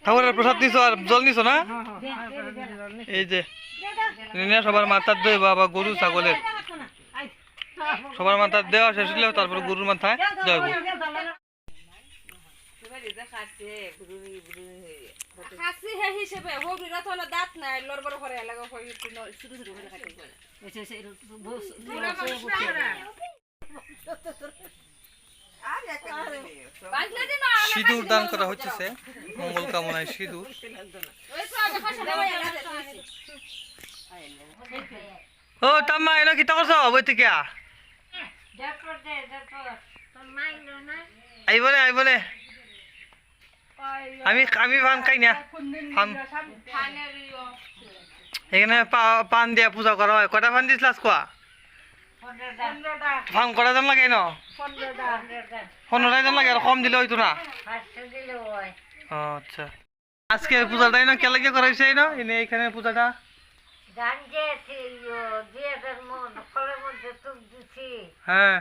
ঠাকুরের প্রসাদ নিছো আর জল নিছো না? এই যে সবার মাথার দই বাবা গরু ছাগলের সবার মাথার দেওয়া শেষ হলে তারপর গরুর মাথায় দেব। সিঁদুর দান করা হচ্ছে, মঙ্গল কামনায় সিঁদুর। ও তাম্মা এলো কি করছো বই থেকে আইবলে আইবলে আমি আমি পান খাই না এখানে পান দিয়া পূজা করা হয়। কটা পান দিছিলাস কোয়া? ফান কটা জন লাগে ন? 15টা জন লাগে, আর কম দিলে হইতো না? আচ্ছা, আজকে পূজাটাই না কে লাগিয়ে করাইছে না এনে এখানে পূজাটা? হ্যাঁ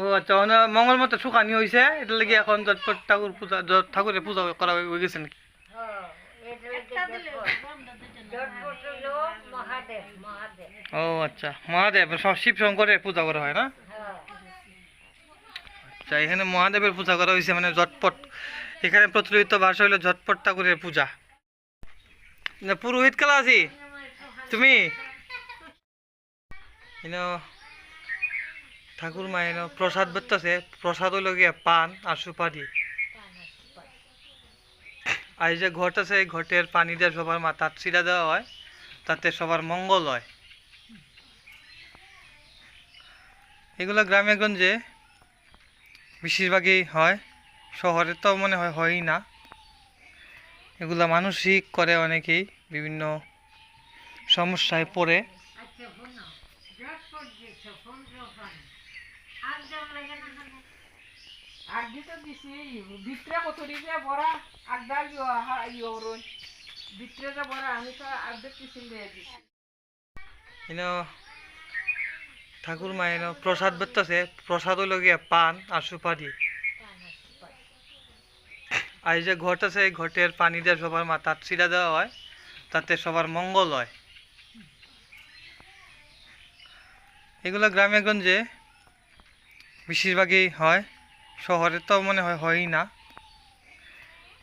ও আচ্ছা, মঙ্গল মতো শুকানি হয়েছে, এটা লাগে এখন ঠাকুর পূজা ঠাকুরের পূজা করা হয়ে গেছে নাকি? ও আচ্ছা, মহাদেব সব শিব শঙ্করের পূজা করা হয় না? আচ্ছা, এখানে মহাদেবের পূজা করা হয়েছে, মানে ঝটপট। এখানে প্রচলিত ভাষা হলো ঝটপট ঠাকুরের পূজা। পুরোহিত কালা আছি তুমি ঠাকুর মা প্রসাদ বেচতেছে। প্রসাদ হইল গিয়া পান আর সুপারি। আর এই যে ঘট আছে, এই ঘটের পানি দিয়ে সবার মাথা ছিটা দেওয়া হয়, তাতে সবার মঙ্গল হয়। এগুলো গ্রামে গঞ্জে বেশিরভাগই হয়, শহরে তো মনে হয় হয়ই না। এগুলা মানসিক করে অনেকেই, বিভিন্ন সমস্যায় পড়ে। ঠাকুর মা প্রসাদ বেচতেছে। প্রসাদ হইল গিয়া পান আর সুপারি। আর এই যে ঘট আছে, এই ঘটের পানি দিয়ে সবার মাথা ছিটা দেওয়া হয়, তাতে সবার মঙ্গল হয়। এগুলো গ্রামে গঞ্জে বেশিরভাগই হয়, শহরে তো মনে হয় হয়ই না।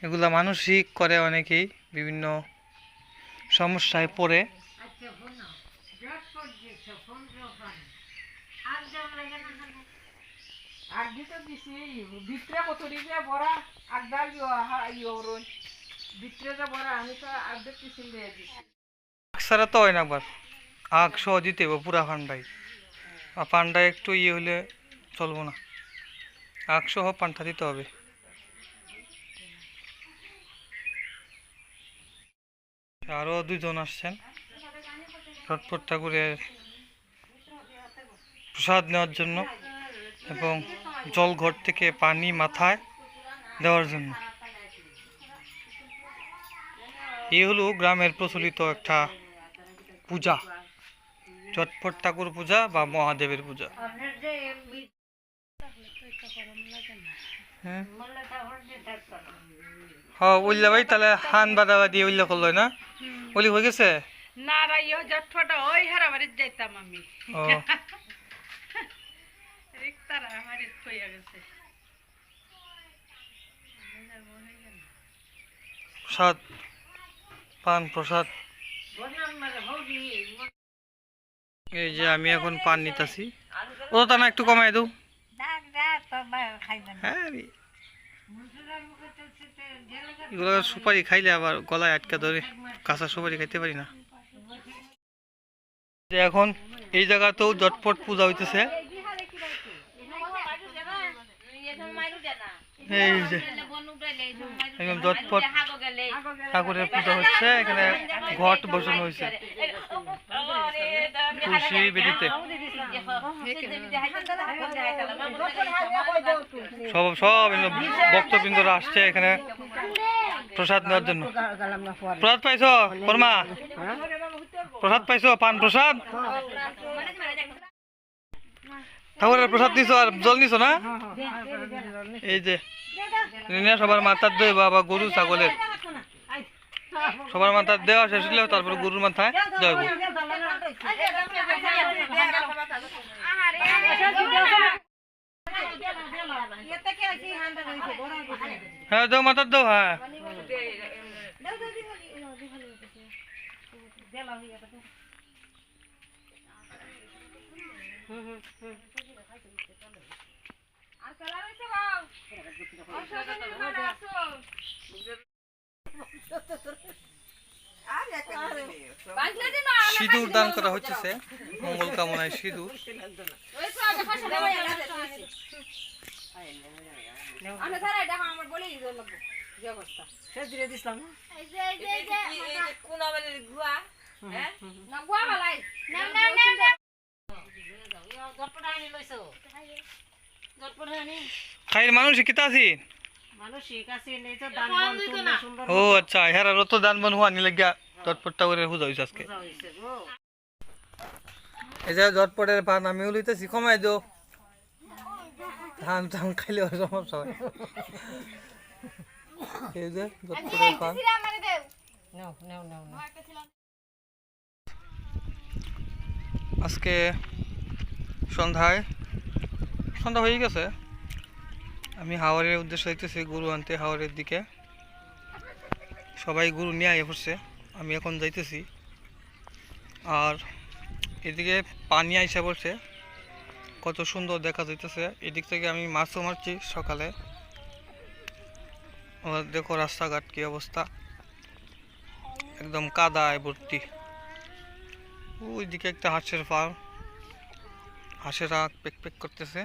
এগুলা মানসিক করে অনেকেই, বিভিন্ন সমস্যায় পড়ে। সারা তো হয় না, একবার আগ সহ দিতে হবে পুরা পান্ডাই। পান্ডায় একটু ইয়ে হলে চলবো না, আগ সহ পান্ডা দিতে হবে। আরো 2 জন আসছেন ঝটপট ঠাকুরের প্রসাদ নেওয়ার জন্য এবং জল ঘট থেকে পানি মাথায় দেওয়ার জন্য। এই হলো গ্রামের প্রচলিত একটা পূজা, ঝটপট ঠাকুর পূজা বা মহাদেবের পূজা। হ্যাঁ উল্লা ভাই, তাহলে হান বাদা দিয়ে উল্লা করলো না? ওলি হয়ে গেছে না রাইও ঝটফট ওই হারা বাড়িতে যাইতাম আমি। রিক্তারা আমারে কইয়া গেছে প্রসাদ, পান প্রসাদ। এই যে আমি এখন পান নিতেছি। ও তা না একটু কমাই দেও। হ্যাঁ এগুলো সুপারি খাইলে আবার গলায় আটকা ধরে, কাঁচা সুপারি খাইতে পারি না। এখন এই জায়গাতেও ঝটপট পূজা হইতেছে। এই যে একদম ঝটপট ঠাকুরের পূজা হচ্ছে। এখানে ঘট বসানো হয়েছে তুলসী বেদিতে। সব সব ভক্তবৃন্দরা আসছে এখানে প্রসাদ নেওয়ার জন্য। প্রসাদ পাইছো কর্মা? প্রসাদ পাইছো? পান প্রসাদ ঠাকুরের প্রসাদ নিছো আর জল নিছো না? এই যে নিয়ে সবার মাথার দই বাবা গরু ছাগলের সবার মাথার দেওয়া শেষ হলেও তারপর গরুর মাথায় দেব। হ্যাঁ দাও মাথার দাও। হ্যাঁ সিঁদুর দান করা হচ্ছে, মঙ্গল কামনায় সিঁদুর। খাইর মানুষ কিতা আছি? ও আচ্ছা, হ্যাঁ তো দান বন হওয়া নিলে গিয়া জটপটটা করে হুজা হইছে আজকে। এই যে জটপটের পান আমিও লইতেছি, কমাই দিও। ধান টান খাইলে সমস্যা হয়। এই যে জটপটের পান। আজকে সন্ধ্যা হয়ে গেছে। আমি হাওড়ের উদ্দেশ্যে যাইতেছি গরু আনতে, হাওড়ের দিকে। সবাই গরু নিয়ে আইয়া পড়ছে, আমি এখন যাইতেছি। আর এদিকে পানি আইসা পড়ছে, কত সুন্দর দেখা যাইতেছে। এদিক থেকে আমি মাছও মারছি সকালে। আর দেখো রাস্তাঘাট কি অবস্থা, একদম কাদায় ভর্তি। ওইদিকে একটা হাঁসের ফার্ম, হাঁসেরা পেক পেক করতেছে।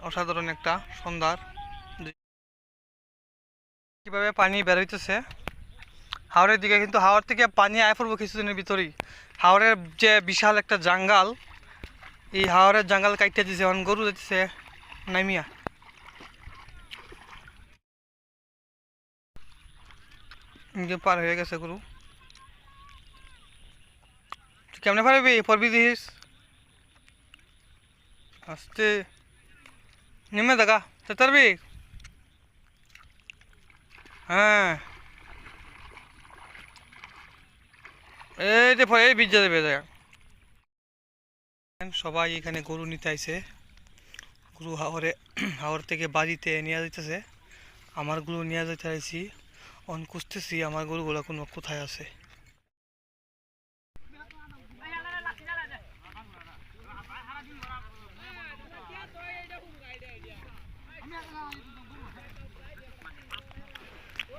অসাধারণ একটা সন্ধ্যার। কিভাবে পানি বের হইতেছে হাওড়ের দিকে, কিন্তু হাওড় থেকে পানি আয় পড়বো কিছুদিনের ভিতরেই। হাওড়ের যে বিশাল একটা জাঙ্গাল, এই হাওড়ের জাঙ্গাল কাইটে দিছে, এখন গরু যাইতেছে নামিয়া। পার হয়ে গেছে গরু। কেমনে পারবি? পরবি দিস আস্তে নেমে দেখা পারবি। হ্যাঁ এই যে এই বীজ দেবে। সবাই এখানে গরু নিতে আইছে, গরু হাওড় থেকে বাড়িতে নিয়ে যাইতেছে। আমার গরু নিয়ে যাইতে আইছি, অন খুঁজতেছি আমার গরুগুলো কোনো কোথায় আছে।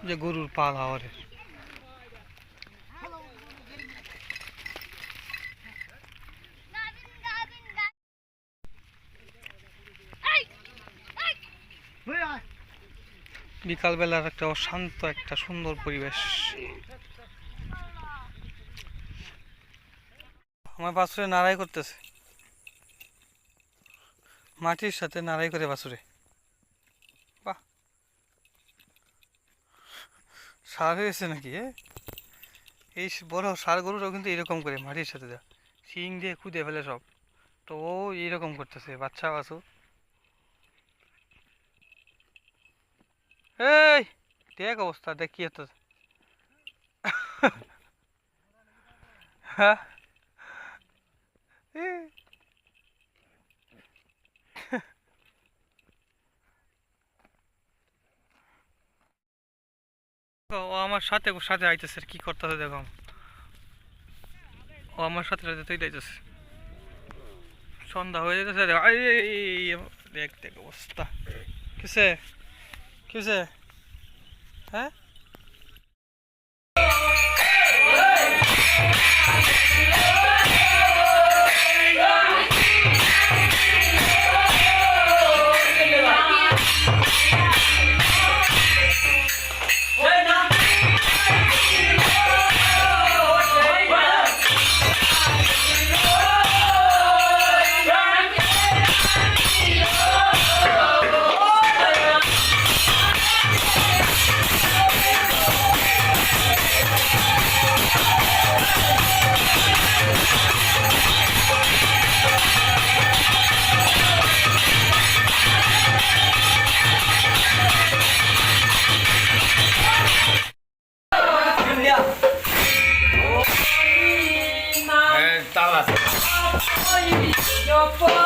যে গরুর পাল হাওড়ের। বিকালবেলার একটা অশান্ত একটা সুন্দর পরিবেশ। আমার বাছুরে নাড়াই করতেছে, মাটির সাথে নাড়াই করে বাছুরে। বাহ, সার হয়েছে নাকি? এই বড় সার গরুটাও কিন্তু এরকম করে মাটির সাথে দেয়, শিং দিয়ে খুদে ফেলে সব। তো ও এইরকম করতেছে বাচ্চা বাছুর। এই দেখ অবস্থা, দেখ কি হতো। হ্যাঁ ও আমার সাথে সাথে আইতেছে, কি করতেছে দেখো। ও আমার সাথে সাথে তুই যাইতেছে, সন্ধ্যা হয়ে যেতেছে। দেখ দেখ অবস্থা কিসে কিসে। হ্যাঁ আপা